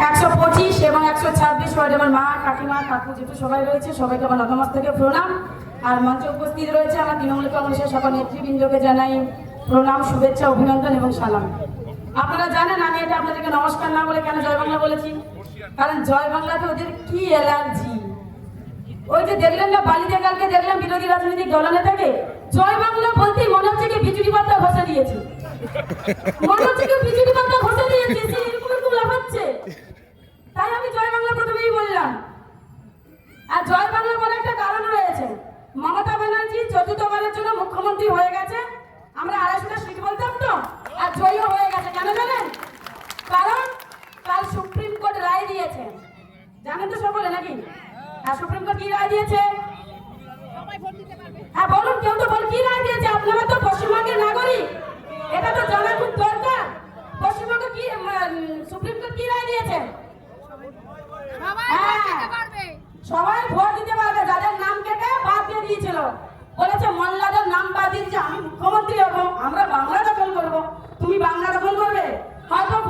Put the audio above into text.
125 এবং 126 ওয়ার্ডে আমার মা, কাকিমা, কাকু, জেঠু সবাই রয়েছে। সবাইকে আমার নতমস্তকে প্রণাম। আর মঞ্চে উপস্থিত রয়েছে আমার তৃণমূল কংগ্রেসের সকল নেতৃবৃন্দকে জানাই প্রণাম, শুভেচ্ছা, অভিনন্দন এবং সালাম। আপনারা জানেন আমি এটা আপনাদেরকে নমস্কার না বলে কেন জয় বাংলা বলেছি, কারণ জয় বাংলাতে ওদের কি অ্যালার্জি। ওই যে দেখলেন না বালিতে কালকে দেখলাম বিরোধী রাজনৈতিক দলনেতাকে জয় বাংলা বলতেই মনে হচ্ছে কি বিজুলি পাতা ঘষে দিয়েছে, মনে হচ্ছে কি বিজুলি পাতা ঘষে দিয়েছে, এরকম এরকম লাফাচ্ছে। তাই আমি জয় বাংলা প্রথমেই বললাম। আর জয় বাংলা বলে একটা কারণ রয়েছে, মমতা ব্যানার্জি চতুর্থবারের জন্য মুখ্যমন্ত্রী হয়ে গেছে। আমরা 250টা সিট বলতাম তো, আর জয়ও হয়ে গেছে। কেন জানেন? কারণ কাল সুপ্রিম কোর্ট রায় দিয়েছে, জানেন তো সকলে নাকি? আর সুপ্রিম কোর্ট কি রায় দিয়েছে? হ্যাঁ বলুন, কেউ তো বল কি রায় দিয়েছে? আপনারা তো পশ্চিমবঙ্গের নাগরিক, এটা তো জানা খুব দরকার। পশ্চিমবঙ্গ কি সুপ্রিম কোর্ট কি রায় দিয়েছে? সবাই ভোট দিতে পারবে, যাদের নাম কেটে বাদ দিয়ে দিয়েছিল। বলেছে মোল্লাদের নাম বাদ দিয়েছে, আমি মুখ্যমন্ত্রী হবো, আমরা বাংলা